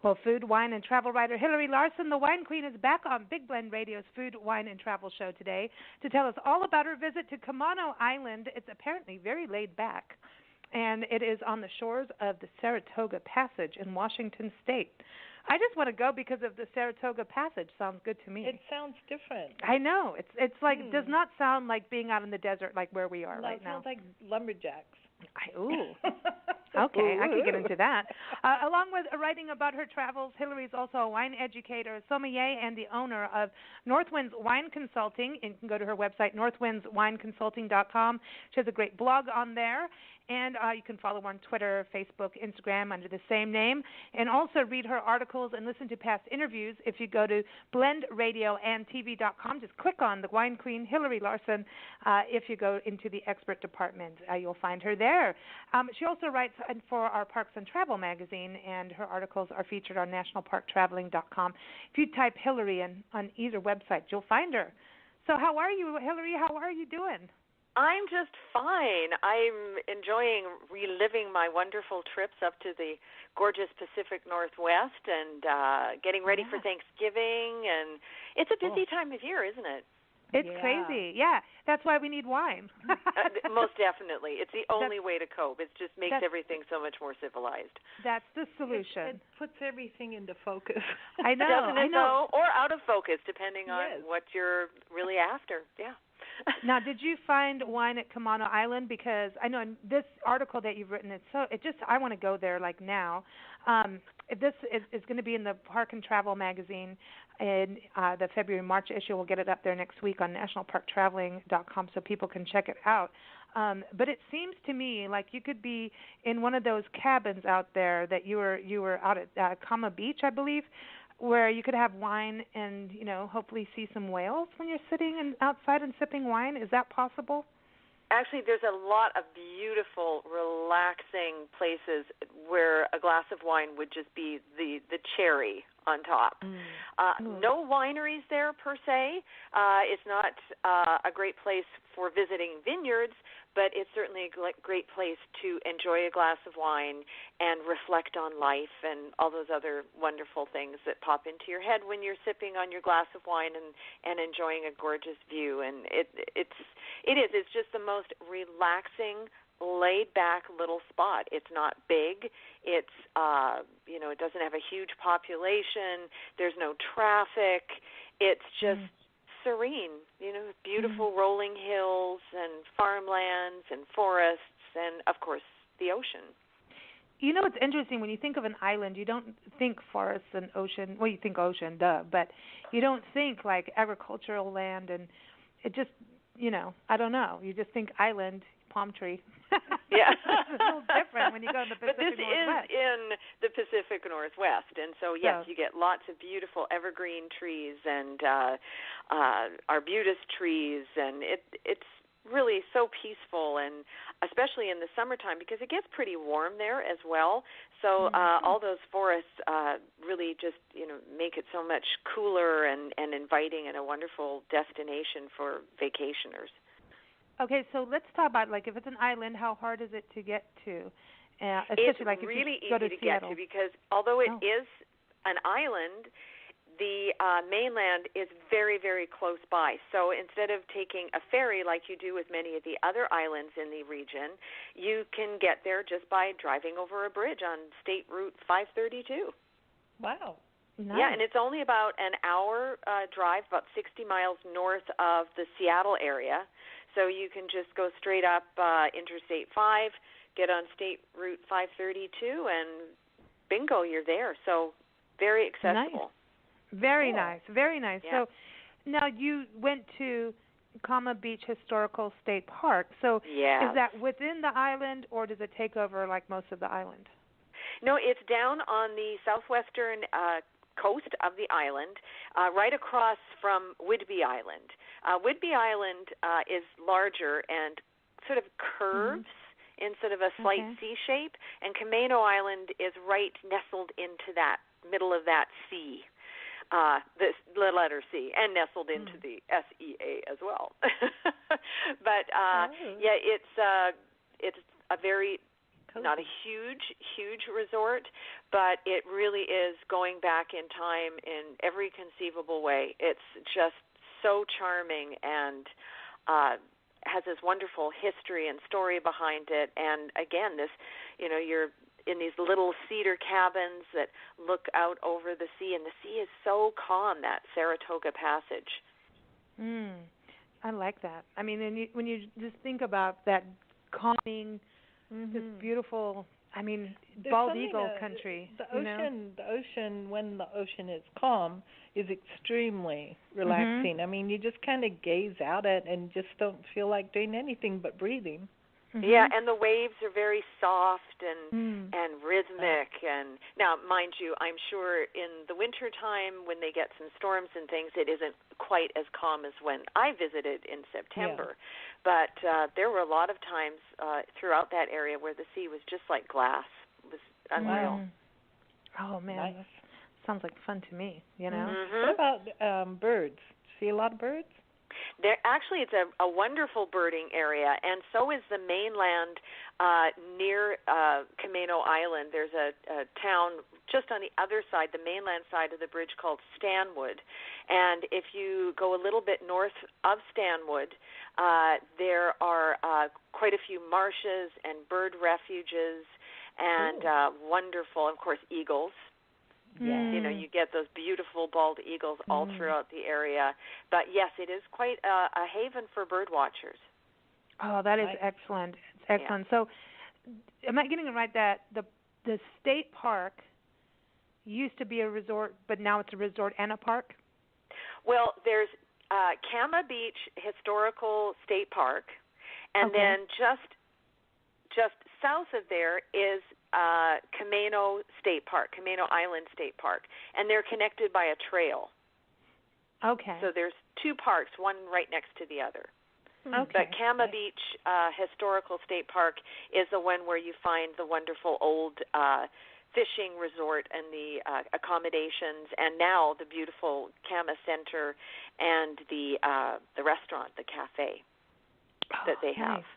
Well, food, wine, and travel writer Hilarie Larson, the wine queen, is back on Big Blend Radio's Food, Wine, and Travel show today to tell us all about her visit to Camano Island. It's apparently very laid back, and it is on the shores of the Saratoga Passage in Washington State. I just want to go because of the Saratoga Passage. Sounds good to me. It sounds different. I know. It's like it does not sound like being out in the desert like where we are right now. No, it sounds like lumberjacks. Ooh. Okay, I could get into that. Along with writing about her travels, Hilarie is also a wine educator, a sommelier, and the owner of Northwinds Wine Consulting. And you can go to her website, northwindswineconsulting.com. She has a great blog on there. And you can follow her on Twitter, Facebook, Instagram under the same name. And also read her articles and listen to past interviews if you go to blendradioandtv.com. Just click on the wine queen, Hilarie Larson. If you go into the expert department, you'll find her there. She also writes for our Parks and Travel magazine, and her articles are featured on nationalparktraveling.com. If you type Hilarie in on either website, you'll find her. So how are you, Hilarie? How are you doing? I'm just fine. I'm enjoying reliving my wonderful trips up to the gorgeous Pacific Northwest and getting ready for Thanksgiving. And it's a busy time of year, isn't it? It's crazy. Yeah, that's why we need wine. Most definitely. It's the only way to cope. It just makes everything so much more civilized. That's the solution. It puts everything into focus. I know. Doesn't it, I know. Or out of focus, depending on what you're really after. Yeah. Now, did you find wine at Camano Island? Because I know in this article that you've written, I want to go there like now. This is going to be in the Park and Travel magazine in the February-March issue. We'll get it up there next week on nationalparktraveling.com so people can check it out. But it seems to me like you could be in one of those cabins out there that you were out at Kama Beach, I believe, where you could have wine and, hopefully see some whales when you're sitting outside and sipping wine. Is that possible? Actually, there's a lot of beautiful, relaxing places where a glass of wine would just be the cherry on top. No wineries there per se. It's not a great place for visiting vineyards, but it's certainly a great place to enjoy a glass of wine and reflect on life and all those other wonderful things that pop into your head when you're sipping on your glass of wine and enjoying a gorgeous view. And it's just the most relaxing, laid-back little spot. It's not big. It doesn't have a huge population. There's no traffic. It's just serene, beautiful rolling hills and farmlands and forests and, of course, the ocean. It's interesting. When you think of an island, you don't think forests and ocean. Well, you think ocean, duh, but you don't think like agricultural land, and it just, I don't know. You just think island, palm tree. Yeah. It's a little different when you go to the Pacific Northwest. But this is in the Pacific Northwest, and so, yes, you get lots of beautiful evergreen trees and arbutus trees, and it's really so peaceful, and especially in the summertime because it gets pretty warm there as well. So all those forests really just, make it so much cooler and inviting and a wonderful destination for vacationers. Okay, so let's talk about, if it's an island, how hard is it to get to? It's really easy to get to because although it is an island, the mainland is very, very close by. So instead of taking a ferry like you do with many of the other islands in the region, you can get there just by driving over a bridge on State Route 532. Wow. Nice. Yeah, and it's only about an hour drive, about 60 miles north of the Seattle area. So you can just go straight up Interstate 5, get on State Route 532, and bingo, you're there. So very accessible. Nice. Very nice. Very nice. Yeah. So now you went to Kama Beach Historical State Park. So is that within the island, or does it take over like most of the island? No, it's down on the southwestern coast of the island, right across from Whidbey Island. Whidbey Island is larger and sort of curves in sort of a slight C shape, and Camano Island is right nestled into that middle of that C, the letter C, and nestled into the SEA as well. But it's a very not a huge resort, but it really is going back in time in every conceivable way. It's just so charming and has this wonderful history and story behind it. And again, this, you're in these little cedar cabins that look out over the sea, and the sea is so calm, that Saratoga Passage. I like that. I mean, when you just think about that calming, this beautiful, bald eagle country. The ocean, when the ocean is calm, is extremely relaxing. You just kind of gaze out at it and just don't feel like doing anything but breathing. Yeah, and the waves are very soft and rhythmic. And now, mind you, I'm sure in the wintertime when they get some storms and things, it isn't quite as calm as when I visited in September. Yeah. But there were a lot of times throughout that area where the sea was just like glass. It was unreal. Oh, man. Nice. Sounds like fun to me, What about birds? See a lot of birds? It's a wonderful birding area, and so is the mainland near Camano Island. There's a town just on the other side, the mainland side of the bridge, called Stanwood. And if you go a little bit north of Stanwood, there are quite a few marshes and bird refuges and wonderful, of course, eagles. Yeah. You get those beautiful bald eagles all throughout the area. But, yes, it is quite a haven for bird watchers. Oh, that is excellent. It's excellent. Yeah. So am I getting it right that the state park used to be a resort, but now it's a resort and a park? Well, there's Kama Beach Historical State Park, and then just south of there is Camano State Park, Camano Island State Park, and they're connected by a trail. Okay. So there's two parks, one right next to the other. Okay. But Kama Beach Historical State Park is the one where you find the wonderful old fishing resort and the accommodations, and now the beautiful Kama Center and the restaurant, the cafe that they have. Nice.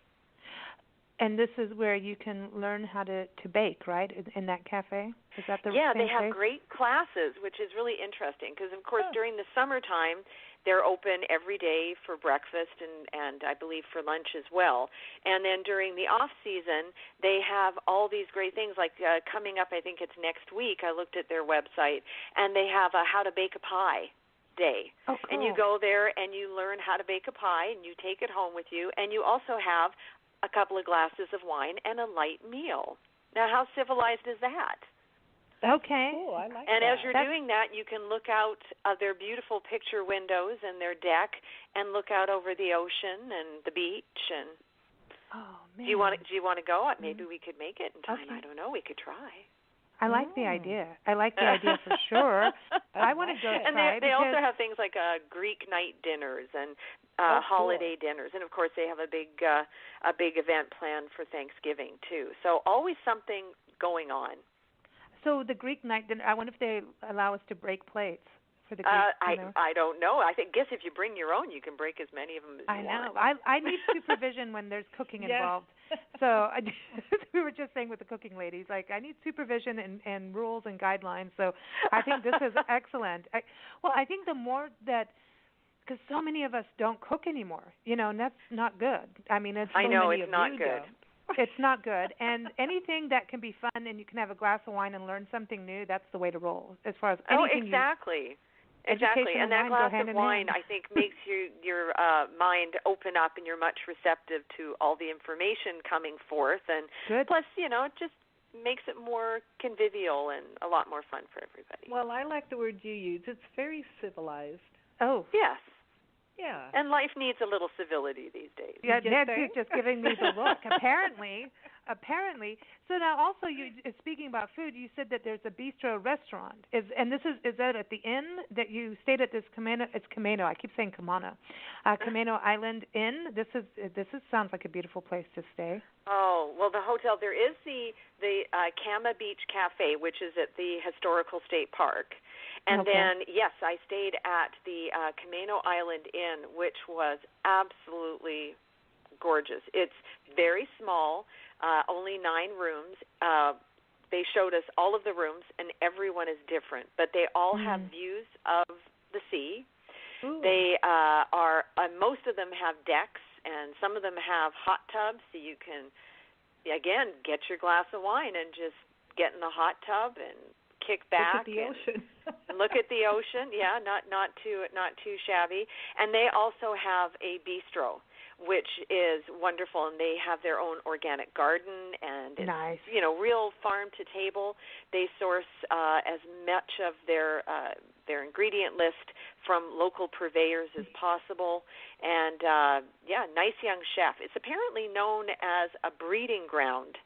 And this is where you can learn how to bake, right, in that cafe? Is that the same they have place? Great classes, which is really interesting because, of course, during the summertime, they're open every day for breakfast and I believe for lunch as well. And then during the off-season, they have all these great things like coming up, I think it's next week, I looked at their website, and they have a How to Bake a Pie day. Oh, cool. And you go there and you learn how to bake a pie and you take it home with you, and you also have a couple of glasses of wine and a light meal. Now, how civilized is that? Okay. Cool, I like and that. as you're doing that, you can look out their beautiful picture windows and their deck and look out over the ocean and the beach. And man. Do you want to go? Maybe we could make it in time. Okay. I don't know. We could try. I like the idea. I like the idea for sure. I want to go try. And they also have things like Greek night dinners and holiday dinners, and of course they have a big event planned for Thanksgiving too. So always something going on. So the Greek night dinner, I wonder if they allow us to break plates for the Greek dinner. I don't know. Guess if you bring your own, you can break as many of them as you want. I know. I need supervision when there's cooking involved. So we were just saying with the cooking ladies, like I need supervision and rules and guidelines. So I think this is excellent. I think the more that, because so many of us don't cook anymore, and that's not good. I mean, it's I know many it's of not you good. It's not good. And anything that can be fun and you can have a glass of wine and learn something new, that's the way to roll. As far as anything exactly. Education and that glass of wine, hand. I think, makes your mind open up, and you're much receptive to all the information coming forth. And Good. Plus, it just makes it more convivial and a lot more fun for everybody. Well, I like the word you use. It's very civilized. Oh. Yes. Yeah. And life needs a little civility these days. Yeah, Nancy's just giving me the look. Apparently. So now also, speaking about food, you said that there's a bistro restaurant. Is that at the inn that you stayed at? This Camano? It's Camano. I keep saying Camano. Camano Island Inn. This sounds like a beautiful place to stay. Oh, well, the hotel, there is the Kama Beach Cafe, which is at the Historical State Park. And then, yes, I stayed at the Camano Island Inn, which was absolutely gorgeous. It's very small, only 9 rooms. they showed us all of the rooms, and everyone is different, but they all have views of the sea. Ooh. They most of them have decks, and some of them have hot tubs, so you can, again, get your glass of wine and just get in the hot tub and kick back. Look at the ocean. Look at the ocean. Yeah, not too shabby. And they also have a bistro, which is wonderful, and they have their own organic garden, and it's, nice. Real farm to table. They source as much of their ingredient list from local purveyors as possible, and nice young chef. It's apparently known as a breeding ground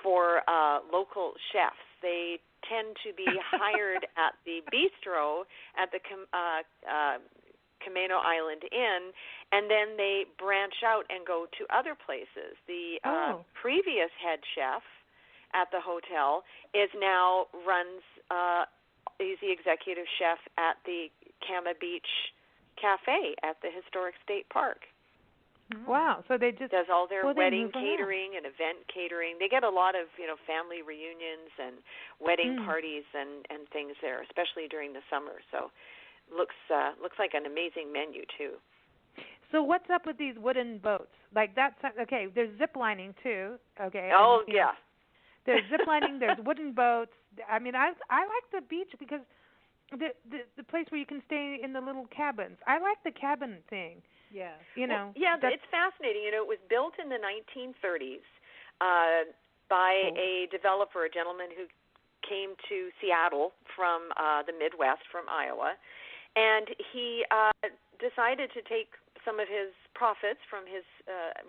for local chefs. They tend to be hired at the bistro at the Camano Island Inn, and then they branch out and go to other places. The previous head chef at the hotel he's the executive chef at the Cama Beach Cafe at the Historic State Park. Wow! So they just does all their wedding catering and event catering. They get a lot of family reunions and wedding parties and things there, especially during the summer. So looks like an amazing menu too. So what's up with these wooden boats? Like that's okay. There's zip lining too. Okay. Oh yeah. There's zip lining. There's wooden boats. I mean, I like the beach because the place where you can stay in the little cabins. I like the cabin thing. Yeah. It's fascinating. It was built in the 1930s by a developer, a gentleman who came to Seattle from the Midwest, from Iowa, and he decided to take some of his profits from his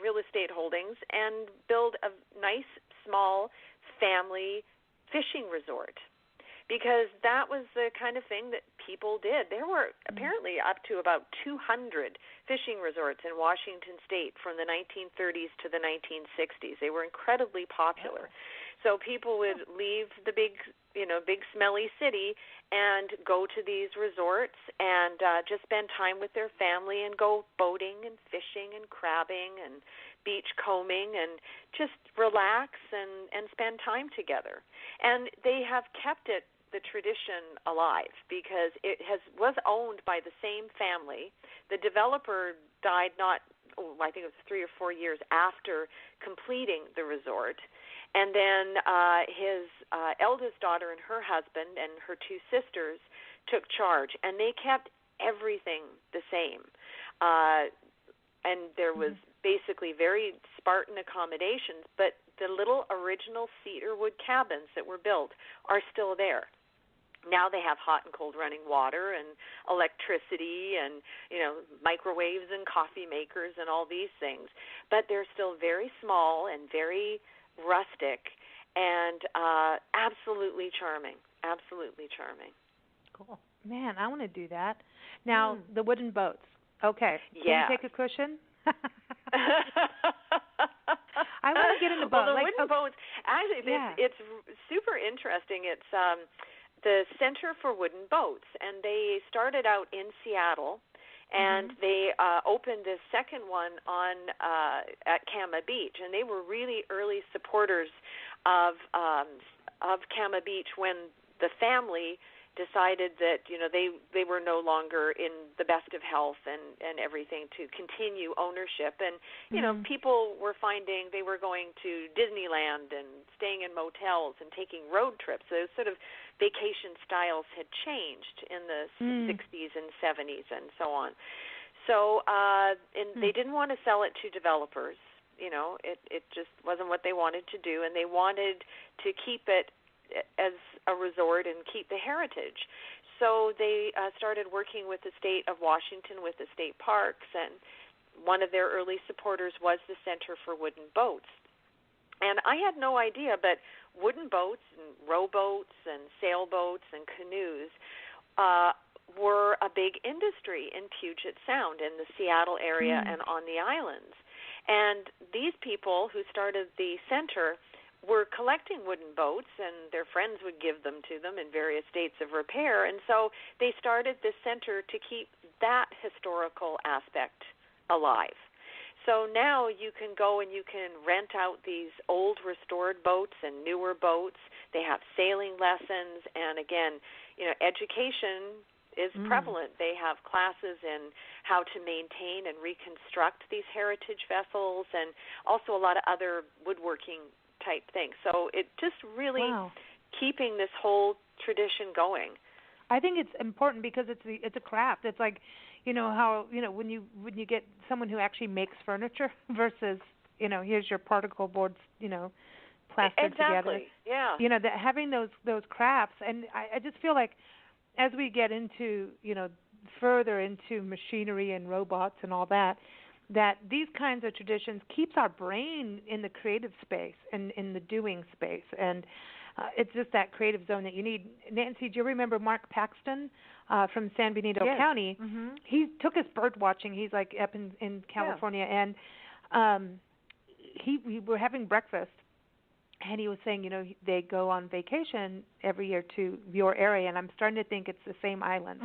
real estate holdings and build a nice, small family fishing resort, because that was the kind of thing that people did. There were apparently up to about 200 fishing resorts in Washington State from the 1930s to the 1960s. They were incredibly popular. So people would leave the big smelly city and go to these resorts and just spend time with their family and go boating and fishing and crabbing and beach combing and just relax and spend time together. And they have kept the tradition alive because it was owned by the same family. The developer died I think it was 3 or 4 years after completing the resort. And then his eldest daughter and her husband and her 2 sisters took charge, and they kept everything the same. And there was basically very Spartan accommodations, but the little original cedar wood cabins that were built are still there. Now they have hot and cold running water and electricity and, microwaves and coffee makers and all these things. But they're still very small and very rustic and absolutely charming. Absolutely charming. Cool. Man, I want to do that. Now, the wooden boats. Okay. Yeah. Can you take a cushion? I want to get in the boat. Well, the wooden boats, actually, it's super interesting. It's the Center for Wooden Boats, and they started out in Seattle, and they opened this second one at Cama Beach, and they were really early supporters of Cama Beach when the family decided that they were no longer in the best of health and everything to continue ownership, and people were finding they were going to Disneyland and staying in motels and taking road trips. Those sort of vacation styles had changed in the 60s and 70s and so on. So they didn't want to sell it to developers. It just wasn't what they wanted to do, and they wanted to keep it as a resort and keep the heritage. So they started working with the state of Washington, with the state parks, and one of their early supporters was the Center for Wooden Boats. And I had no idea, but wooden boats and rowboats and sailboats and canoes were a big industry in Puget Sound, in the Seattle area and on the islands. And these people who started the center were collecting wooden boats, and their friends would give them to them in various states of repair. And so they started this center to keep that historical aspect alive. So now you can go and you can rent out these old restored boats and newer boats. They have sailing lessons, and again, education is prevalent. They have classes in how to maintain and reconstruct these heritage vessels, and also a lot of other woodworking type things. So it just really keeping this whole tradition going. I think it's important because it's a craft. It's like, how when you get someone who actually makes furniture versus here's your particle boards plastered together. Exactly. Yeah. That having those crafts, and I just feel like as we get into further into machinery and robots and all that these kinds of traditions keeps our brain in the creative space and in the doing space, and it's just that creative zone that you need. Nancy, do you remember Mark Paxton from San Benito County? Mm-hmm. He took us bird watching. He's like up in California, and we were having breakfast, and he was saying, they go on vacation every year to your area, and I'm starting to think it's the same island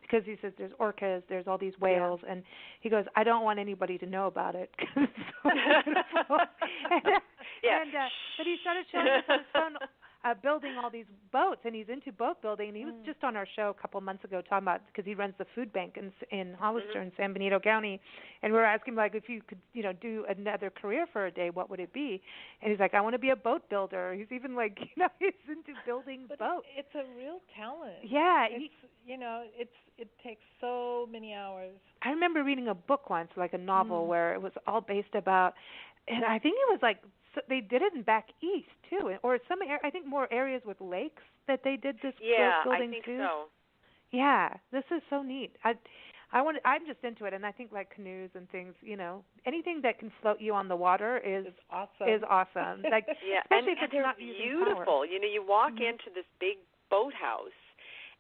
because he says there's orcas, there's all these whales, and he goes, I don't want anybody to know about it because it's so beautiful. But he started showing us on his phone building all these boats, and he's into boat building, and he was just on our show a couple months ago talking about, because he runs the food bank in Hollister in San Benito County, and we were asking him, like, if you could do another career for a day, what would it be? And he's like, I want to be a boat builder. He's even like, he's into building boats. It's a real talent. Yeah. It takes so many hours. I remember reading a book once, like a novel, where it was all based about, and I think it was like, they did it in back east too, or some I think more areas with lakes that they did this building too. Yeah, I think so. Yeah, this is so neat. I'm just into it, and I think like canoes and things, anything that can float you on the water is awesome. Like especially if it's they're not using beautiful. power. You walk into this big boathouse,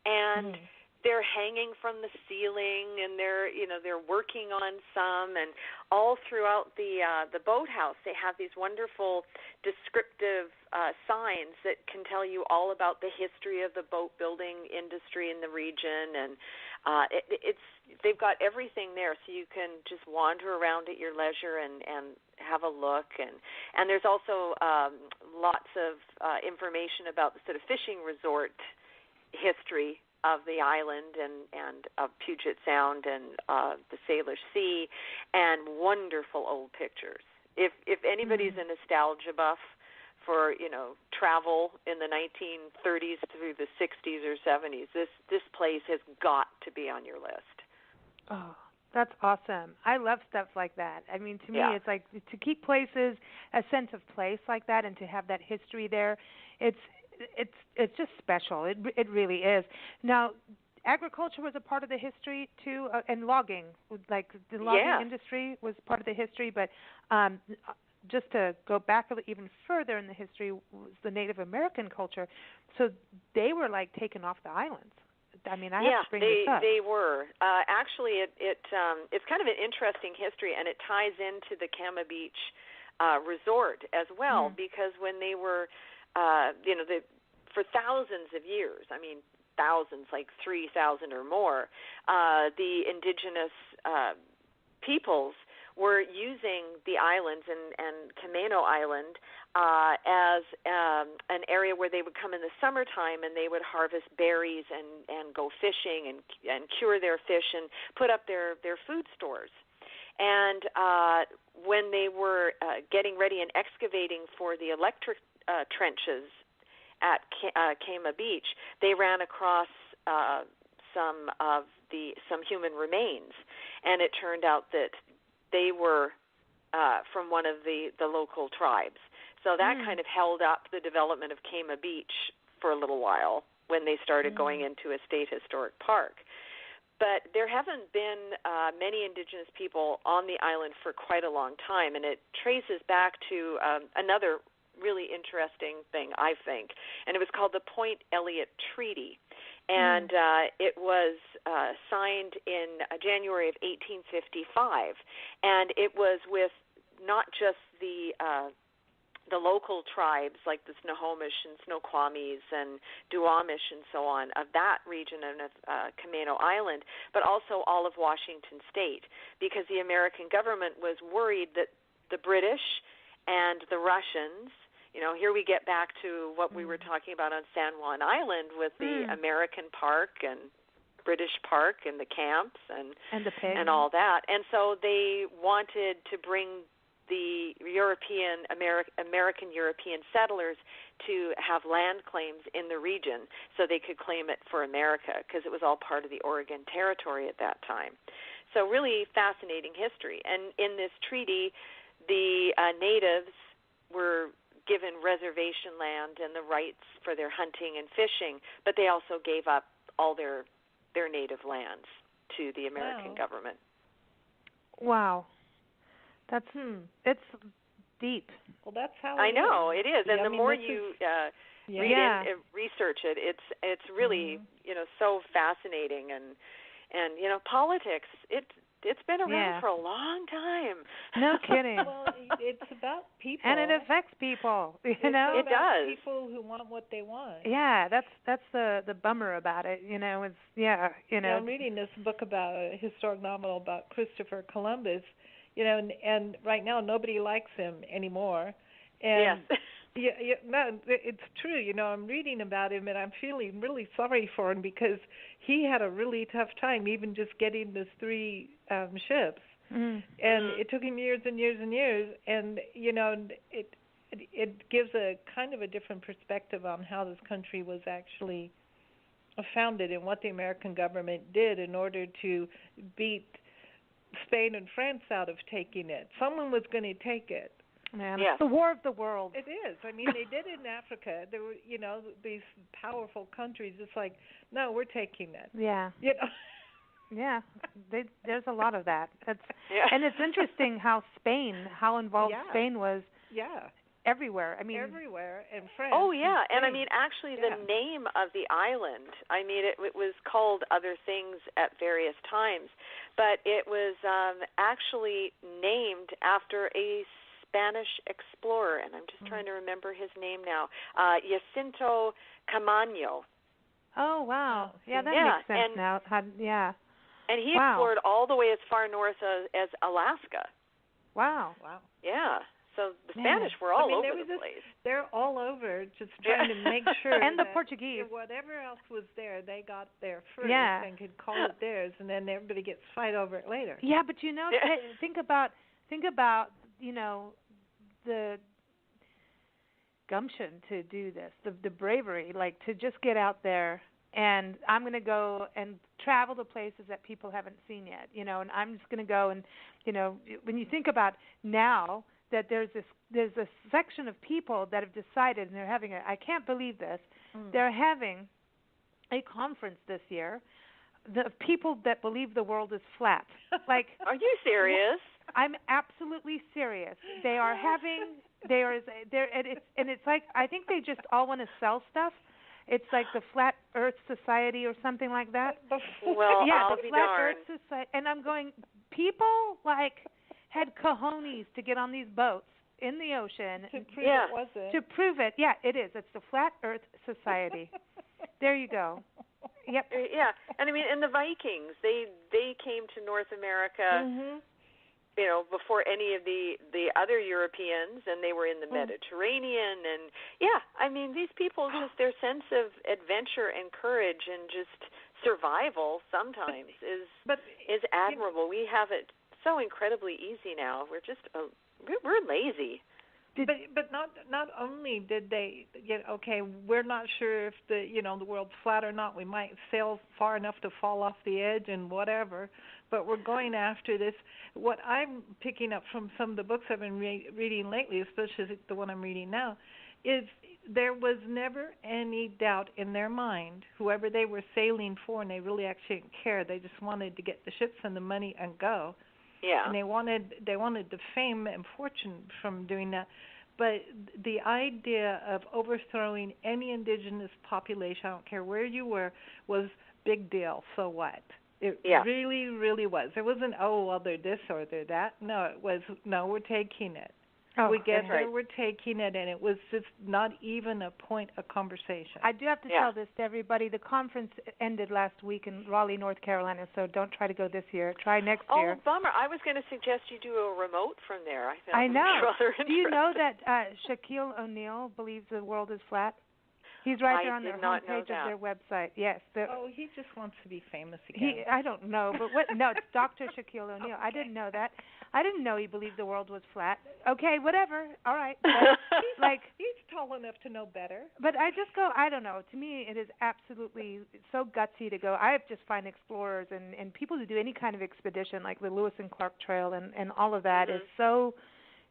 and they're hanging from the ceiling, and they're working on some, and all throughout the boathouse they have these wonderful descriptive signs that can tell you all about the history of the boat building industry in the region, and they've got everything there, so you can just wander around at your leisure and have a look, and there's also lots of information about the sort of fishing resort history of the island and of Puget Sound and the Salish Sea, and wonderful old pictures. If anybody's a nostalgia buff for travel in the 1930s through the 60s or 70s, this place has got to be on your list. Oh, that's awesome. I love stuff like that. I mean, to me, it's like to keep places a sense of place like that, and to have that history there. It's just special. It really is. Now, agriculture was a part of the history too, and logging, like the logging industry was part of the history. But just to go back even further in the history was the Native American culture. So they were like taken off the islands. I mean, I have to bring this up. They were. Actually, it's kind of an interesting history, and it ties into the Cama Beach resort as well, because when they were for thousands of years, I mean thousands, like 3,000 or more, the indigenous peoples were using the islands and Camano Island as an area where they would come in the summertime and they would harvest berries and go fishing and cure their fish and put up their food stores. And when they were getting ready and excavating for the electric trenches at Cama Beach, they ran across some human remains, and it turned out that they were from one of the local tribes. So that kind of held up the development of Cama Beach for a little while when they started going into a state historic park. But there haven't been many indigenous people on the island for quite a long time, and it traces back to another really interesting thing, I think, and it was called the Point Elliott Treaty. And it was signed in January of 1855, and it was with not just the the local tribes like the Snohomish and Snoqualmies and Duwamish and so on of that region of Camano Island, but also all of Washington State, because the American government was worried that the British and the Russians, here we get back to what we were talking about on San Juan Island with the American Park and British Park and the camps and the pigs and all that. And so they wanted to bring the American European settlers to have land claims in the region so they could claim it for America, because it was all part of the Oregon Territory at that time. So really fascinating history. And in this treaty, the natives were given reservation land and the rights for their hunting and fishing, but they also gave up all their native lands to the American government. Wow. That's it's deep. Well, that's how I know it is, and yeah, the more you read and research it, it's really so fascinating, and politics. It's been around for a long time. No kidding. Well, it's about people, and it affects people. It does. People who want what they want. Yeah, that's the bummer about it. It's Yeah, I'm reading this book about a historic novel about Christopher Columbus. And right now nobody likes him anymore. And yes. No, it's true. I'm reading about him, and I'm feeling really sorry for him, because he had a really tough time even just getting those 3 ships. And it took him years and years and years. And it gives a kind of a different perspective on how this country was actually founded and what the American government did in order to beat Spain and France out of taking it. Someone was going to take it. Man, it's the war of the world. It is. I mean, they did it in Africa. There were, these powerful countries. It's like, no, we're taking it. Yeah. Yeah. There's a lot of that. And it's interesting how involved Spain was. Yeah. Everywhere. I mean, everywhere, and France. Oh yeah, and I mean, actually, the name of the island. I mean, it was called other things at various times, but it was actually named after a Spanish explorer, and I'm just trying to remember his name now. Jacinto Camano. Oh wow, yeah, that makes sense now. And he explored all the way as far north as Alaska. Wow. Yeah. So the Spanish were all over the place. They're all over, just trying to make sure. And the that Portuguese. Whatever else was there, they got there first and could call it theirs, and then everybody gets fight over it later. Yeah, but think about the gumption to do this, the bravery, like to just get out there. And I'm going to go and travel to places that people haven't seen yet, and I'm just going to go and, when you think about now that there's a section of people that have decided, and they're having I can't believe this, they're having a conference this year, the people that believe the world is flat. Like, are you serious? I'm absolutely serious. They are having, it's like, I think they just all want to sell stuff. It's like the Flat Earth Society or something like that. Well, yeah, I'll the be Flat darned. Earth Society. And I'm going, people had cojones to get on these boats in the ocean to prove it wasn't. To prove it, it is. It's the Flat Earth Society. There you go. Yep. Yeah, and I mean, and the Vikings, they came to North America, before any of the other Europeans, and they were in the Mediterranean, and I mean, these people, just their sense of adventure and courage and just survival sometimes is admirable. We have it so incredibly easy now. We're just we're lazy. But not only did they we're not sure if the world's flat or not. We might sail far enough to fall off the edge and whatever, but we're going after this. What I'm picking up from some of the books I've been reading lately, especially the one I'm reading now, is there was never any doubt in their mind, whoever they were sailing for, and they really actually didn't care. They just wanted to get the ships and the money and go. Yeah. And they wanted the fame and fortune from doing that. But the idea of overthrowing any indigenous population, I don't care where you were, was big deal. So what? It really, really was. It wasn't, they're this or they're that. No, it was, no, we're taking it. Oh, we get yeah. there, we're taking it, and it was just not even a point of conversation. I do have to tell this to everybody. The conference ended last week in Raleigh, North Carolina, so don't try to go this year. Try next year. Oh, bummer. I was going to suggest you do a remote from there. I know. Rather do you know that Shaquille O'Neal believes the world is flat? He's right there on their homepage of their website. Yes. He just wants to be famous again. I don't know, but no, it's Dr. Shaquille O'Neal. Okay. I didn't know that. I didn't know he believed the world was flat. Okay, whatever. All right. But, he's tall enough to know better. But I just go, I don't know. To me, it is absolutely so gutsy to go. I just find explorers and people who do any kind of expedition, like the Lewis and Clark Trail and all of that, is so,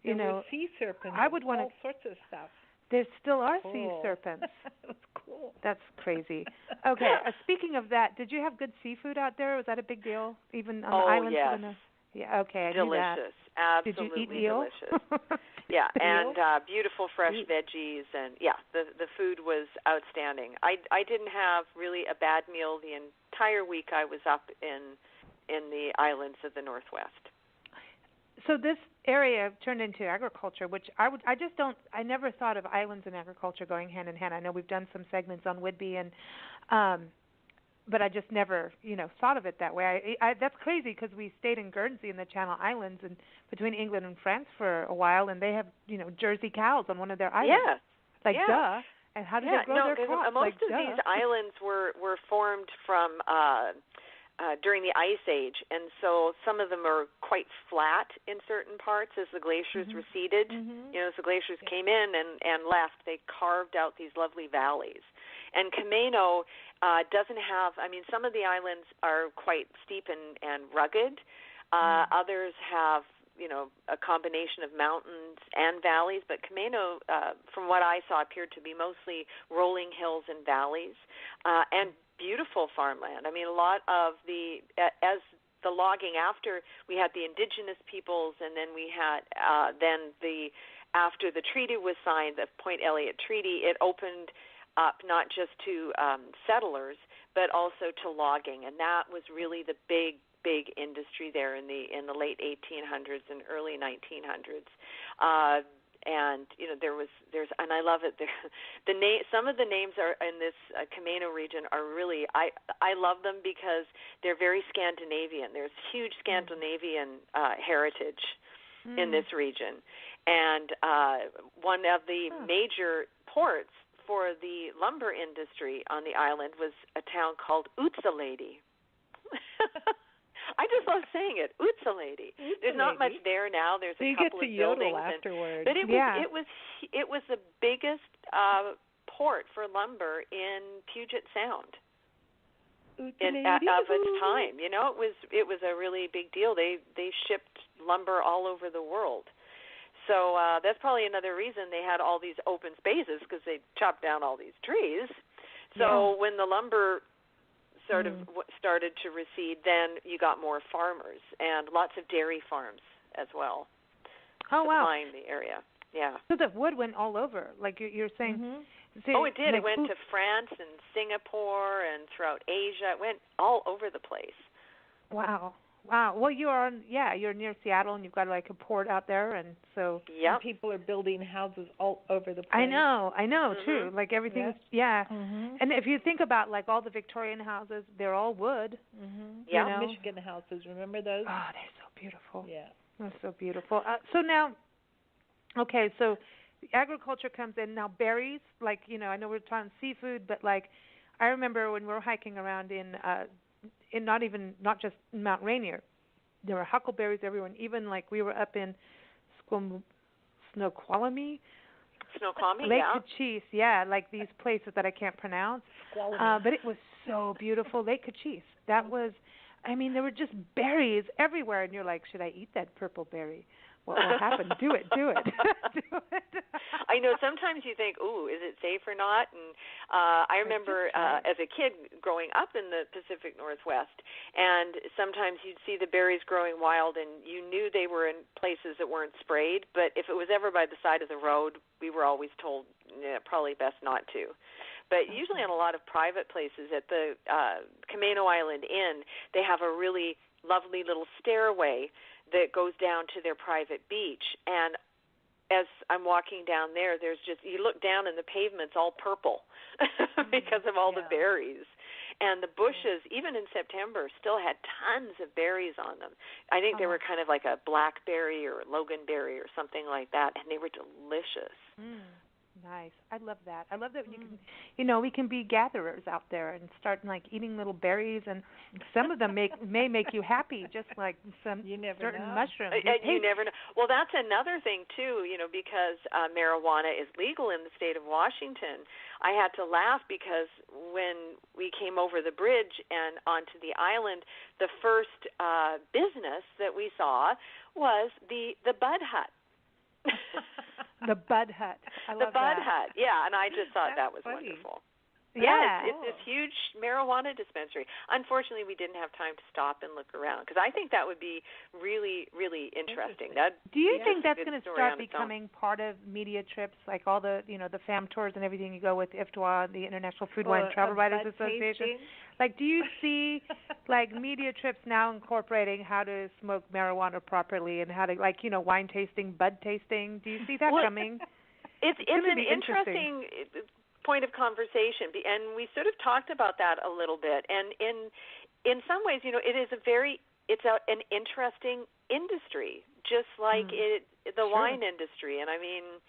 you know. Sea serpents. I would want all sorts of stuff. There still are cool. sea serpents. That's cool. That's crazy. Okay, speaking of that, did you have good seafood out there? Was that a big deal, even on the islands? Oh, yes. Yeah, okay, I delicious. knew that. Absolutely did you eat eel? Delicious. Yeah, and beautiful fresh veggies, and the food was outstanding. I didn't have really a bad meal the entire week I was up in the islands of the Northwest. So this area turned into agriculture, which I never thought of islands and agriculture going hand in hand. I know we've done some segments on Whidbey but I just never, thought of it that way. That's crazy because we stayed in Guernsey in the Channel Islands and between England and France for a while, and they have, Jersey cows on one of their islands. Yeah. Duh. And how did they grow their crops? Most of these islands were formed from during the Ice Age, and so some of them are quite flat in certain parts as the glaciers receded. As the glaciers came in and left, they carved out these lovely valleys. And Camano doesn't have, some of the islands are quite steep and rugged. Others have, a combination of mountains and valleys, but Camano, from what I saw, appeared to be mostly rolling hills and valleys, and beautiful farmland. A lot of as the logging after, we had the indigenous peoples, and then we had, after the treaty was signed, the Point Elliott Treaty, it opened up not just to settlers, but also to logging, and that was really the big industry there in the late 1800s and early 1900s. And there's and I love it. Some of the names are in this Camano region are really I love them because they're very Scandinavian. There's huge Scandinavian heritage in this region, and one of the major ports for the lumber industry on the island was a town called Utsalady. I just love saying it, Utsalady. There's not much there now. There's a couple of buildings afterwards. But it was the biggest port for lumber in Puget Sound of its time. It was a really big deal. They shipped lumber all over the world. So that's probably another reason they had all these open spaces, because they chopped down all these trees. So when the lumber sort of started to recede, then you got more farmers and lots of dairy farms as well. Supplying the area. Yeah. So the wood went all over, like you're saying. It did. It went to France and Singapore and throughout Asia. It went all over the place. Wow. Well, you're near Seattle, and you've got like a port out there, and so and people are building houses all over the place. I know, too. Like everything's And if you think about like all the Victorian houses, they're all wood. Michigan houses, remember those? Oh, they're so beautiful. Yeah, they're so beautiful. So now, okay, so the agriculture comes in now. Berries, like I know we're talking seafood, but like I remember when we were hiking around in not just Mount Rainier, there were huckleberries everywhere, and even like we were up in Snoqualmie, Lake Cochise, like these places that I can't pronounce, but it was so beautiful. Lake Cochise, that was, there were just berries everywhere, and you're like, should I eat that purple berry? What will happen? Do it. Do it. I know sometimes you think, ooh, is it safe or not? And I remember as a kid growing up in the Pacific Northwest, and sometimes you'd see the berries growing wild, and you knew they were in places that weren't sprayed, but if it was ever by the side of the road, we were always told, probably best not to. But usually on a lot of private places, at the Camano Island Inn, they have a really lovely little stairway that goes down to their private beach, and as I'm walking down there, there's just, you look down and the pavement's all purple because of all the berries. And the bushes, even in September, still had tons of berries on them. I think they were kind of like a blackberry or loganberry or something like that, and they were delicious. Nice. I love that. I love that you can, we can be gatherers out there and start like eating little berries, and some of them may make you happy, just like some certain mushrooms. You never know. Well, that's another thing too, because marijuana is legal in the state of Washington. I had to laugh because when we came over the bridge and onto the island, the first business that we saw was the Bud Hut. The Bud Hut. I love the Bud that. Hut, yeah, and I just thought that was funny. wonderful. Yeah, it's this huge marijuana dispensary. Unfortunately, we didn't have time to stop and look around because I think that would be really, really interesting. Do you think that's going to start becoming part of media trips, like all the, the fam tours and everything you go with IFTWA, the International Food, Wine, and Travel Writers Association? Like, do you see, like, media trips now incorporating how to smoke marijuana properly and how to, like, wine tasting, bud tasting? Do you see that coming? It's an interesting point of conversation, and we sort of talked about that a little bit. And in some ways, it is an interesting industry, just like the wine industry. And I mean,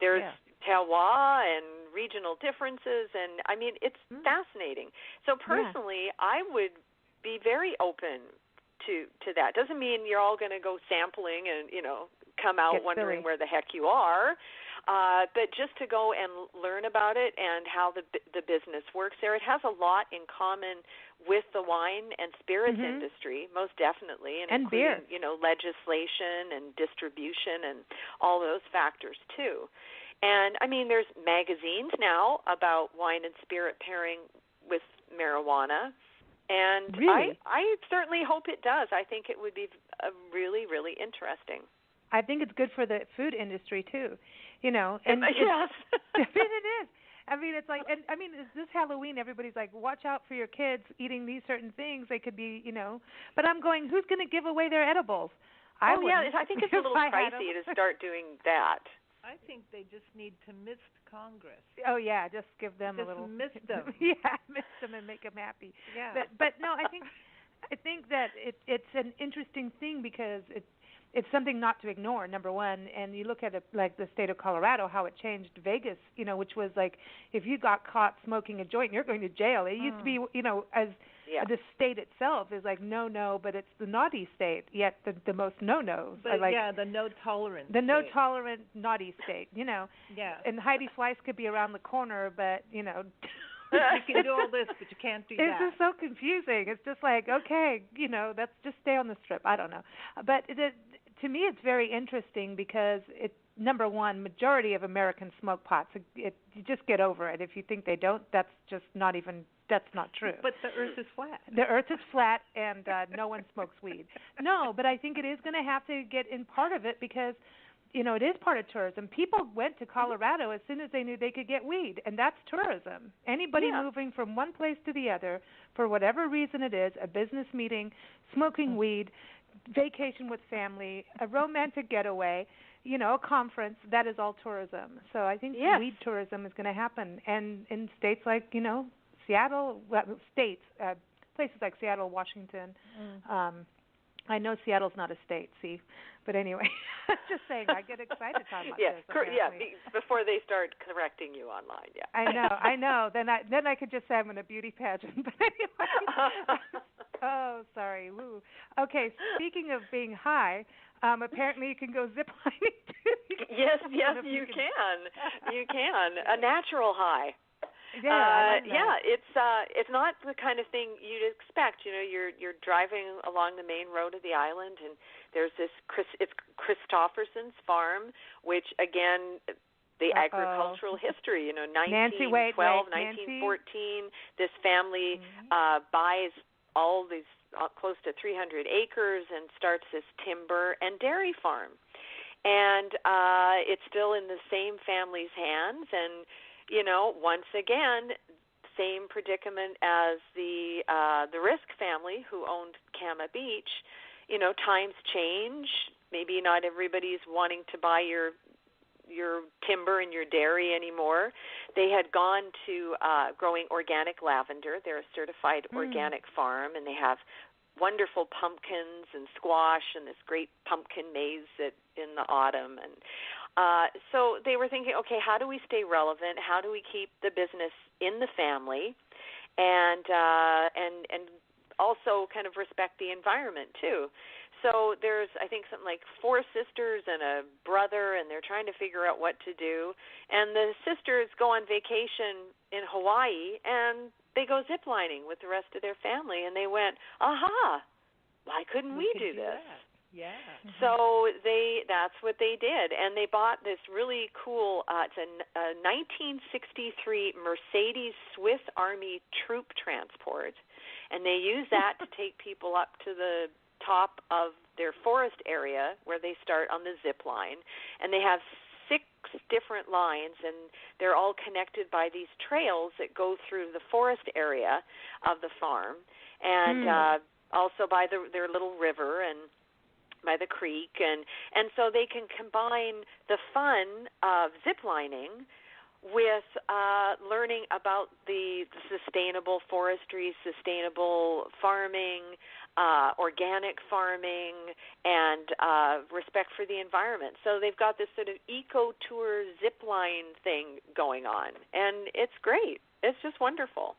there's terroir and regional differences, and I mean, it's fascinating. So personally, I would be very open to that. Doesn't mean you're all going to go sampling and come out wondering where the heck you are. But just to go and learn about it and how the business works there, it has a lot in common with the wine and spirits industry, most definitely, and including, beer. Legislation and distribution and all those factors too. And I mean, there's magazines now about wine and spirit pairing with marijuana, and I certainly hope it does. I think it would be really, really interesting. I think it's good for the food industry too. And yes. I mean, it is. I mean, it's like, and I mean, this Halloween, everybody's like, watch out for your kids eating these certain things. They could be, But I'm going, who's going to give away their edibles? I think it's a little pricey to start doing that. I think they just need to mist Congress. Oh yeah, just give them a little. Mist them. Mist them and make them happy. Yeah. But no, I think that it's an interesting thing because it's something not to ignore, number one. And you look at it like the state of Colorado, how it changed Vegas, which was like if you got caught smoking a joint, you're going to jail. It used to be, as the state itself is like no, but it's the naughty state, yet the most no-nos. But the no tolerance. The no tolerant naughty state, Yeah. And Heidi Slice could be around the corner, but you can do all this, but you can't do that. It's just so confusing. It's just like, okay, let's just stay on the strip. I don't know. But to me, it's very interesting because number one, majority of Americans smoke pot. So you just get over it. If you think they don't, that's not true. But the earth is flat. The earth is flat, and no one smokes weed. No, but I think it is going to have to get in part of it because, it is part of tourism. People went to Colorado as soon as they knew they could get weed, and that's tourism. Anybody moving from one place to the other, for whatever reason it is, a business meeting, smoking weed, vacation with family, a romantic getaway, a conference, that is all tourism. So I think weed tourism is going to happen. And in states like, Seattle, places like Seattle, Washington, I know Seattle's not a state, see, but anyway, just saying, I get excited talking about this. Before they start correcting you online, I know. Then I could just say I'm in a beauty pageant, but anyway. Oh, sorry. Woo. Okay, speaking of being high, apparently you can go ziplining too. Yes, you can. You can. A natural high. It's not the kind of thing you'd expect. You're driving along the main road of the island, and there's this. It's Christofferson's farm, which again, the agricultural history. 1912, 1914. This family buys all these close to 300 acres and starts this timber and dairy farm, and it's still in the same family's hands and. Once again, same predicament as the Risk family who owned Kama Beach. Times change. Maybe not everybody's wanting to buy your your timber and your dairy anymore. They had gone to growing organic lavender. They're a certified organic farm, and they have wonderful pumpkins and squash and this great pumpkin maize in the autumn. And so they were thinking, okay, how do we stay relevant? How do we keep the business in the family, and also kind of respect the environment too? So there's, I think, something like 4 sisters and a brother, and they're trying to figure out what to do. And the sisters go on vacation in Hawaii, and they go ziplining with the rest of their family. And they went, aha, why couldn't we do this? That. Yeah. So that's what they did. And they bought this really cool, it's a 1963 Mercedes Swiss Army troop transport. And they use that to take people up to the top of their forest area where they start on the zip line, and they have 6 different lines, and they're all connected by these trails that go through the forest area of the farm, and also by their little river and by the creek, and so they can combine the fun of zip lining with learning about the sustainable forestry, sustainable farming, organic farming, and respect for the environment. So they've got this sort of eco-tour zipline thing going on, and it's great. It's just wonderful.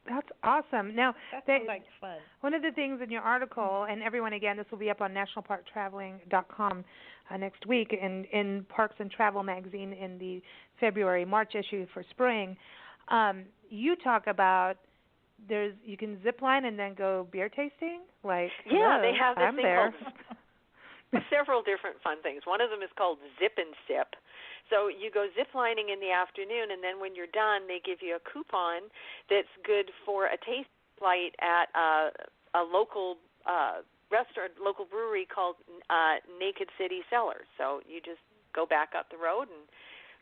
That's awesome. Now, that sounds like fun. One of the things in your article, and everyone, again, this will be up on nationalparktraveling.com next week in Parks and Travel magazine in the February-March issue for spring, you talk about you can zip line and then go beer tasting? Like, yeah, they have this I'm thing there. called several different fun things. One of them is called Zip and Sip. So you go zip lining in the afternoon, and then when you're done, they give you a coupon that's good for a taste flight at a local restaurant, local brewery called Naked City Cellars. So you just go back up the road, and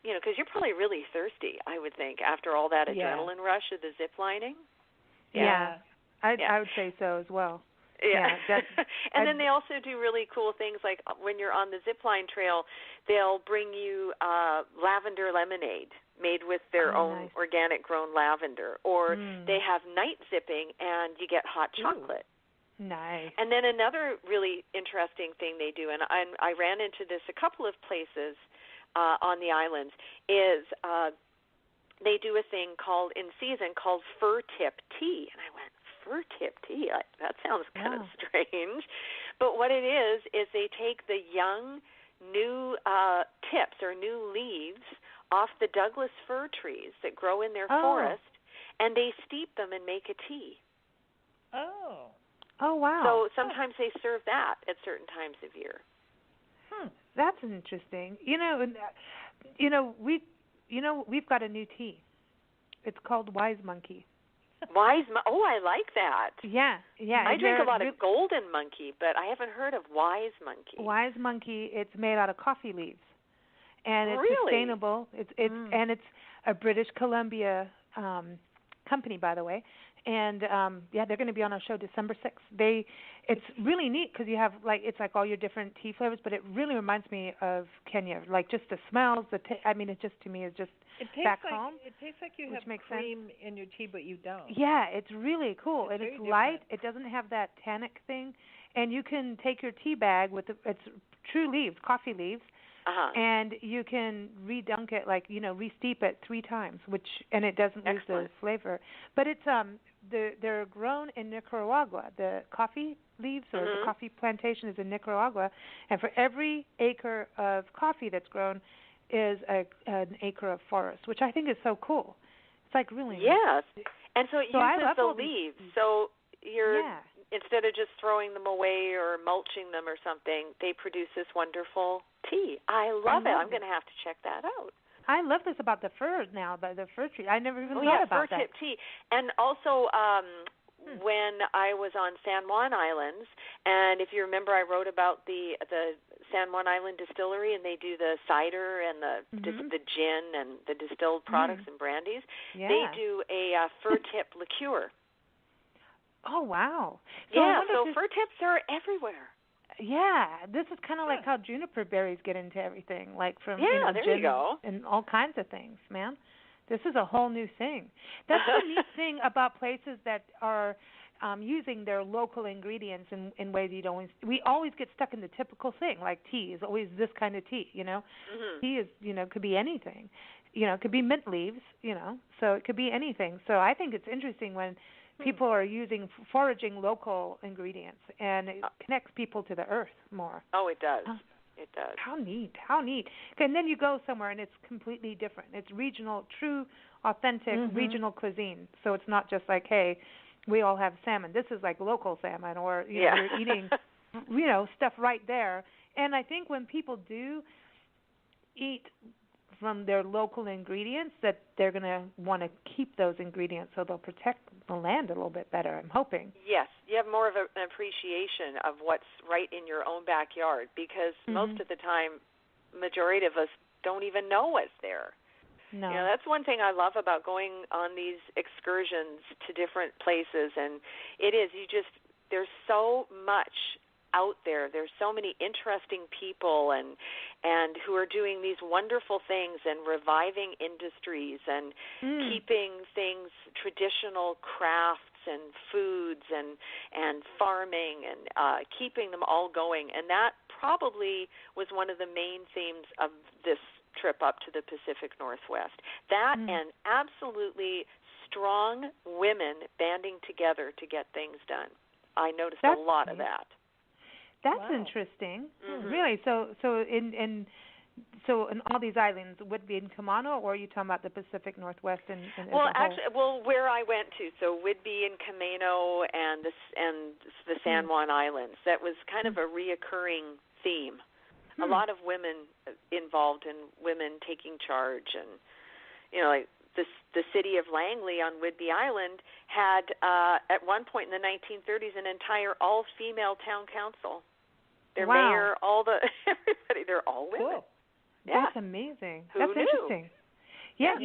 because you're probably really thirsty, I would think, after all that adrenaline rush of the zip lining. Yeah. I would say so as well. Yeah. And then they also do really cool things, like when you're on the zipline trail, they'll bring you lavender lemonade made with their own organic grown lavender, or they have night zipping and you get hot chocolate. Ooh. Nice. And then another really interesting thing they do, and I ran into this a couple of places on the islands, is they do a thing in season called fur tip tea. And I went, fur tip tea? That sounds kind of strange. But what it is they take the young, new tips or new leaves off the Douglas fir trees that grow in their forest, and they steep them and make a tea. Oh, wow. So sometimes they serve that at certain times of year. That's interesting. We've got a new tea. It's called Wise Monkey. I like that. Yeah. I drink a lot of Golden Monkey, but I haven't heard of Wise Monkey. Wise Monkey, it's made out of coffee leaves, and it's sustainable. And it's a British Columbia company, by the way. And they're going to be on our show December 6th. It's really neat because you have it's like all your different tea flavors, but it really reminds me of Kenya. Like just the smells, it just to me is just back home. It tastes like you have cream in your tea, but you don't. Yeah, it's really cool, and it's different. light. It doesn't have that tannic thing, and you can take your tea bag with it's true leaves, coffee leaves. And you can redunk it, re-steep it 3 times, and it doesn't lose the flavor. But it's they're grown in Nicaragua. The coffee leaves or the coffee plantation is in Nicaragua, and for every acre of coffee that's grown is an acre of forest, which I think is so cool. It's like really yes, and so it uses the leaves. So you're instead of just throwing them away or mulching them or something, they produce this wonderful tea. I love it. I'm going to have to check that out. I love this about the fir now, the fir tree. I never even thought about that. Fir tip tea. And also, when I was on San Juan Islands, and if you remember, I wrote about the San Juan Island distillery, and they do the cider and the gin and the distilled products and brandies. Yeah. They do a fir tip liqueur. Oh, wow. So fir tips are everywhere. Yeah, this is kind of like how juniper berries get into everything, like from there you gin go. and all kinds of things, man. This is a whole new thing. That's the neat thing about places that are using their local ingredients in ways you don't. We always get stuck in the typical thing, like tea is always this kind of tea, Tea is, could be anything. It could be mint leaves, so it could be anything. So I think it's interesting when people are foraging local ingredients, and it connects people to the earth more. Oh, it does. It does. How neat. And then you go somewhere and it's completely different. It's regional, true, authentic regional cuisine. So it's not just like, hey, we all have salmon. This is like local salmon, or you're eating stuff right there. And I think when people do eat from their local ingredients, that they're going to want to keep those ingredients, so they'll protect the land a little bit better, I'm hoping. Yes, you have more of an appreciation of what's right in your own backyard, because most of the time, majority of us don't even know what's there. No. That's one thing I love about going on these excursions to different places, and it is, there's so much out there. There's so many interesting people and who are doing these wonderful things and reviving industries and keeping things, traditional crafts and foods and farming, and keeping them all going. And that probably was one of the main themes of this trip up to the Pacific Northwest. That and absolutely strong women banding together to get things done. I noticed a lot of that. That's interesting. Really? So in all these islands, would it be in Camano, or are you talking about the Pacific Northwest as a whole? Where I went to, so Whidbey and Camano and the San Juan Islands, that was kind of a reoccurring theme. A lot of women involved, in women taking charge, and like the city of Langley on Whidbey Island had at one point in the 1930s an entire all-female town council. Their mayor, everybody, they're all women. Cool. Yeah. That's amazing. That's interesting. Yeah.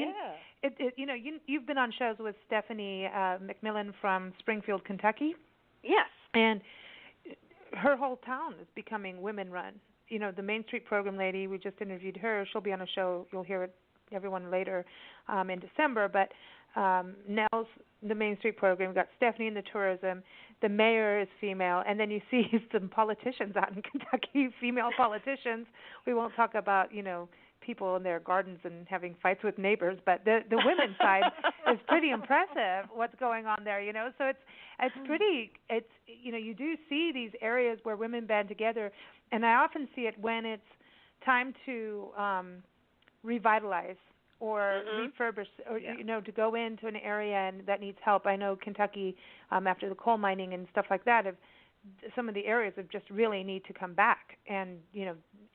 You've been on shows with Stephanie McMillan from Springfield, Kentucky. Yes. And her whole town is becoming women-run. The Main Street program lady, we just interviewed her. She'll be on a show. You'll hear everyone later in December. But Nell's the Main Street program. We've got Stephanie in the tourism. The mayor is female. And then you see some politicians out in Kentucky, female politicians. We won't talk about, people in their gardens and having fights with neighbors, but the women's side is pretty impressive what's going on there, So it's pretty, you do see these areas where women band together, and I often see it when it's time to revitalize or refurbish, or to go into an area and that needs help. I know Kentucky, after the coal mining and stuff like that, some of the areas have just really need to come back, and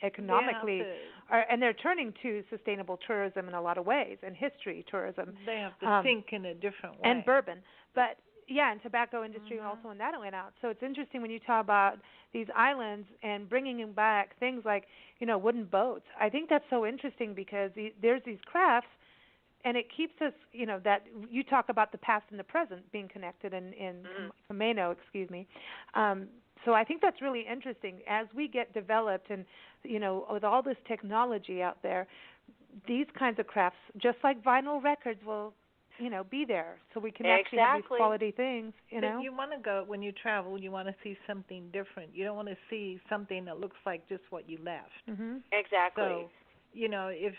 economically, and they're turning to sustainable tourism in a lot of ways, and history tourism. They have to think in a different way. And bourbon, but and tobacco industry also when that went out. So it's interesting when you talk about these islands and bringing them back, things like wooden boats. I think that's so interesting because there's these crafts. And it keeps us, that you talk about the past and the present being connected in Camano, excuse me. So I think that's really interesting. As we get developed and, with all this technology out there, these kinds of crafts, just like vinyl records, will, be there. So we can actually have these quality things, But you want to go, when you travel, you want to see something different. You don't want to see something that looks like just what you left. Exactly. So, if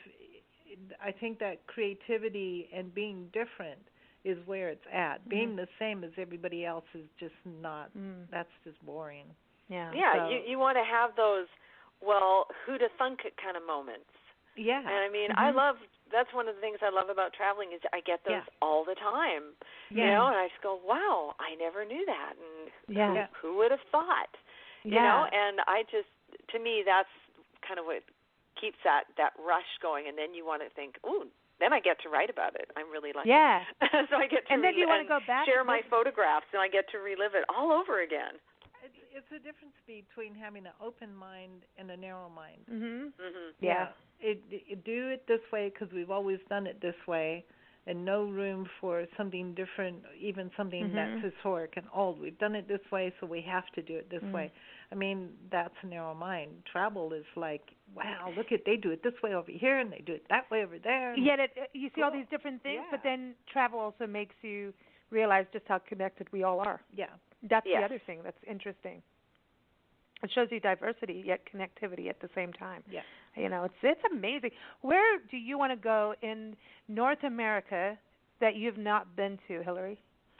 I think that creativity and being different is where it's at. Being the same as everybody else is just not, that's just boring. Yeah. Yeah, so, you want to have those, who'd have thunk it kind of moments. Yeah. And I mean, that's one of the things I love about traveling is I get those all the time. Yeah. And I just go, wow, I never knew that. And who would have thought? You know, and to me, that's kind of what keeps that rush going, and then you want to think, ooh, then I get to write about it. I'm really lucky. Yeah. So I get to and then you want to go back share my photographs, and I get to relive it all over again. It's a difference between having an open mind and a narrow mind. Yeah. Do it this way because we've always done it this way. and no room for something different, even something that's historic and old. We've done it this way, so we have to do it this way. I mean, that's a narrow mind. Travel is like, wow, look at, they do it this way over here, and they do it that way over there. Yet you see all these different things, but then travel also makes you realize just how connected we all are. Yeah. That's the other thing that's interesting. It shows you diversity yet connectivity at the same time. Yeah. You know, it's amazing. Where do you want to go in North America that you've not been to, Hilarie?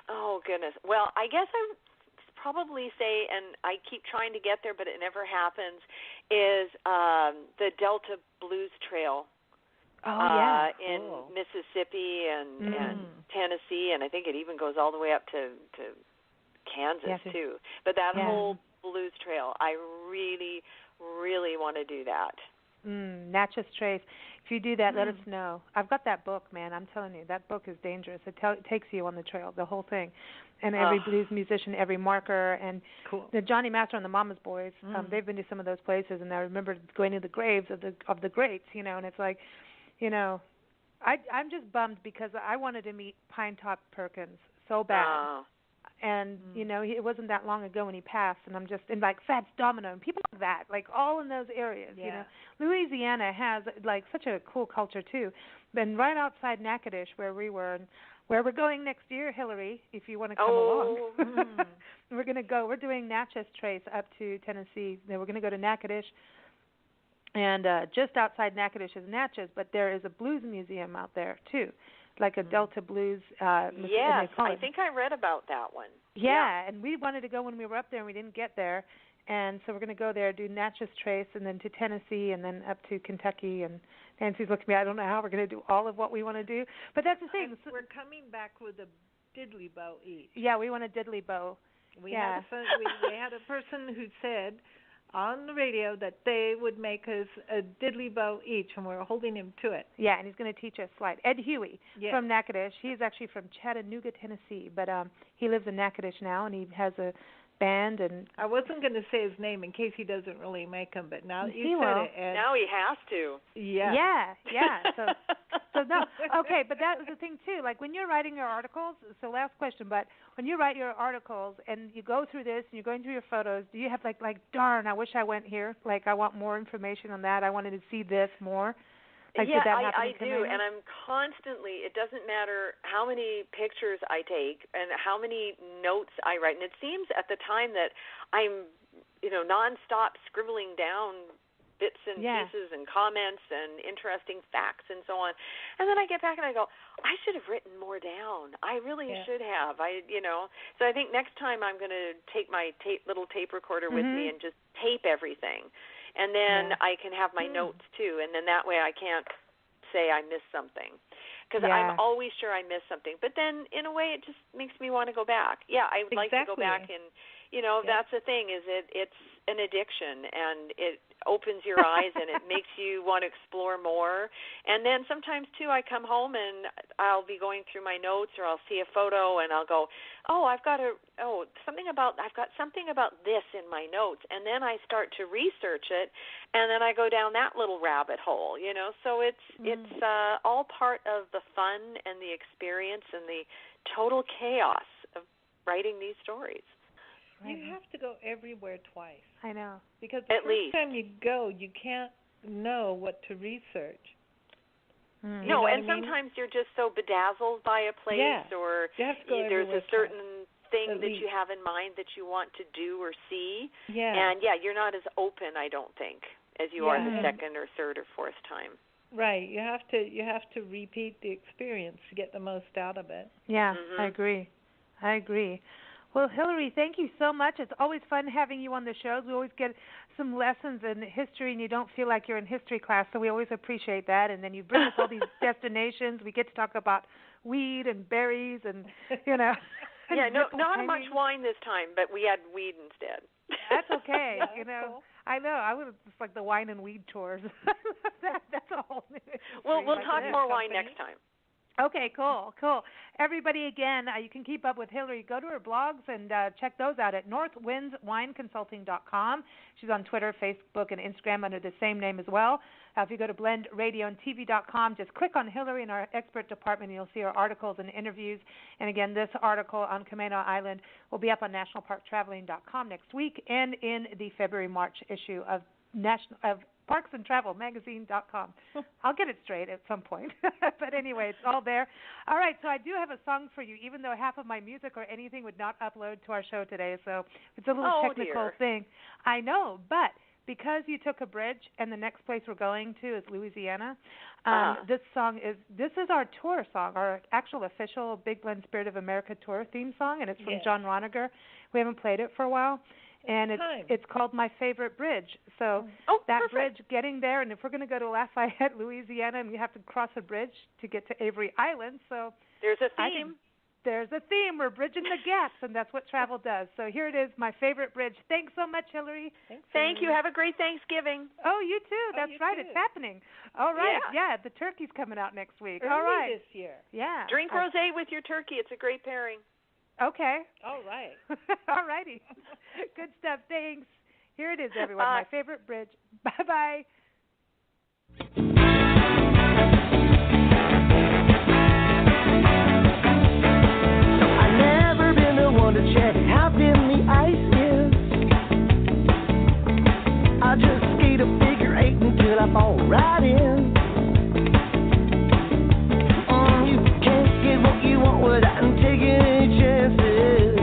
Oh, goodness. Well, I guess I would probably say, and I keep trying to get there, but it never happens, is the Delta Blues Trail. In Mississippi and Tennessee, and I think it even goes all the way up to Kansas too. But that whole blues trail, I really, really want to do that. Natchez Trace. If you do that, let us know. I've got that book, man. I'm telling you, that book is dangerous. It takes you on the trail, the whole thing. And every blues musician, every marker, and the Johnny Master and the Mama's Boys, they've been to some of those places, and I remember going to the graves of the greats, you know, and it's like, you know, I'm just bummed because I wanted to meet Pine Top Perkins so bad. And, you know, it wasn't that long ago when he passed, and I'm just, and like Fats Domino and people like that, like all in those areas, you know. Louisiana has, like, such a cool culture, too. And right outside Natchitoches, where we were, and where we're going next year, Hilarie, if you want to come along. We're going to go, we're doing Natchez Trace up to Tennessee. Then we're going to go to Natchitoches. And just outside Natchitoches is Natchez, but there is a blues museum out there, too, like a Delta Blues. Yes, I think I read about that one. Yeah, and we wanted to go when we were up there, and we didn't get there. And so we're going to go there, do Natchez Trace, and then to Tennessee, and then up to Kentucky. And Nancy's looking at me, I don't know how we're going to do all of what we want to do. But that's the thing. We're coming back with a diddly bow each. Yeah, we want a diddly bow. We had a person who said on the radio that they would make us a diddly bow each, and we're holding him to it. Yeah, and he's going to teach us slide. Ed Huey from Natchitoches. He's actually from Chattanooga, Tennessee, but he lives in Natchitoches now, and he has a band. And I wasn't going to say his name in case he doesn't really make them, but now that you said it, Ed. Now he has to. Yeah. So no, okay, but that was the thing too. Like when you're writing your articles. So last question, but when you write your articles and you go through this and you're going through your photos, do you have like darn, I wish I went here. Like I want more information on that. I wanted to see this more. Like, yeah, did that happen I do, and I'm constantly, it doesn't matter how many pictures I take and how many notes I write, and it seems at the time that I'm, you know, nonstop scribbling down bits and pieces and comments and interesting facts and so on, and then I get back and I go, I should have written more down. I really should have. So I think next time I'm going to take my little tape recorder with me and just tape everything. And then I can have my notes, too, and then that way I can't say I missed something. Because I'm always sure I missed something. But then, in a way, it just makes me want to go back. Yeah, I would like to go back and, you know, that's the thing, is it's an addiction, and it opens your eyes and it makes you want to explore more. And then sometimes, too, I come home and I'll be going through my notes, or I'll see a photo and I'll go, I've got something about this in my notes. And then I start to research it, and then I go down that little rabbit hole, you know. So it's all part of the fun and the experience and the total chaos of writing these stories. You have to go everywhere twice. I know. Because the first time you go, you can't know what to research. No, and sometimes you're just so bedazzled by a place, or there's a certain thing that you have in mind that you want to do or see. Yeah. And, you're not as open, I don't think, as you are the second or third or fourth time. Right. You have to repeat the experience to get the most out of it. Yeah, I agree. Well, Hilarie, thank you so much. It's always fun having you on the shows. We always get some lessons in history, and you don't feel like you're in history class, so we always appreciate that. And then you bring us all these destinations. We get to talk about weed and berries and, you know. Yeah, not much wine this time, but we had weed instead. That's okay. You know, cool. I know. I would just like the wine and weed tours. That's a whole new. We'll talk more wine next time. Okay, cool. Everybody, again, you can keep up with Hilarie. Go to her blogs and check those out at northwindswineconsulting.com. She's on Twitter, Facebook, and Instagram under the same name as well. If you go to blendradioandtv.com, just click on Hilarie in our expert department, and you'll see her articles and interviews. And again, this article on Camano Island will be up on nationalparktraveling.com next week and in the February-March issue of parksandtravelmagazine.com. I'll get it straight at some point. But anyway, it's all there. All right, so I do have a song for you, even though half of my music or anything would not upload to our show today. So it's a little technical thing. I know, but because you took a bridge and the next place we're going to is Louisiana, this is our tour song, our actual official Big Blend Spirit of America tour theme song, and it's from John Roniger. We haven't played it for a while. And it's called My Favorite Bridge. So that bridge, getting there, and if we're going to go to Lafayette, Louisiana, and we have to cross a bridge to get to Avery Island, so there's a theme. There's a theme. We're bridging the gaps, and that's what travel does. So here it is, My Favorite Bridge. Thanks so much, Hilarie. Thank you. Have a great Thanksgiving. Oh, you too. That's right. Too. It's happening. All right. Yeah, the turkey's coming out next week. Early all right. this year. Yeah. Drink rosé with your turkey. It's a great pairing. Okay. All right. All righty. Good stuff. Thanks. Here it is, everyone. My Favorite Bridge. Bye-bye. I've never been the one to check how thin the ice is. I just skate a figure eight until I fall right in. You can't get what you want without taking any chances.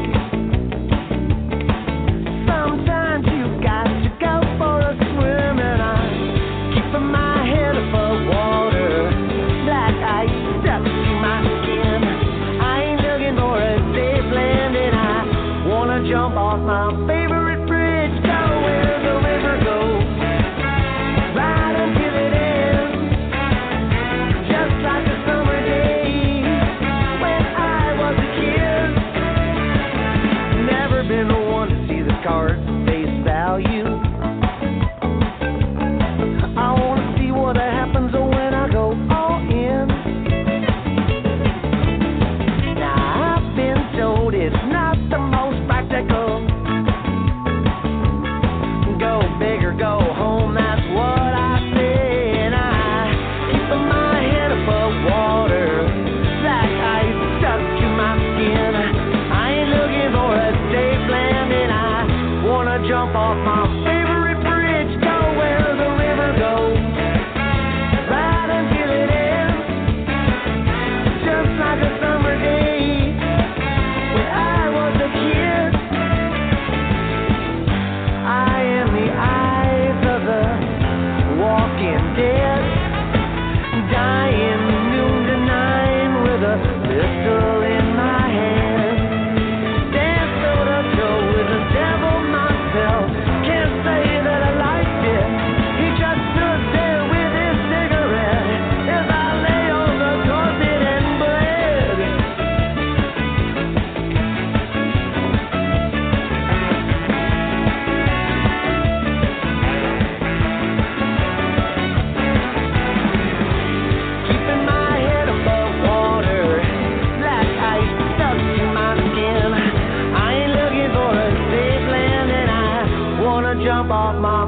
Sometimes you've got to go for a swim, and I'm keeping my head above water. Black ice stuck to my skin. I ain't looking for a safe landing. I wanna jump off my favorite bridge, go where the river goes, right until it ends, just like a summer day when I was a kid. Never been the one to see the cards at face value. I wanna see what happens when I go all in. Now I've been told it's not the most practical. Go big or go home, that's what I say. And I keep my head above water, black ice stuck to my skin. I ain't looking for a safe landing. I wanna jump off my favorite bridge, go where the river goes, right until it ends, just like a summer day when I was a kid. I am the eyes of the walking dead, dying noon to 9 with a pistol in my hand. Stand toe to toe with the devil myself. Can't say that I liked it. He just stood there with his cigarette as I lay on the carpet and bled. Keeping my head above water, black ice stuck to my skin. I ain't looking for a safe land, and I wanna jump off my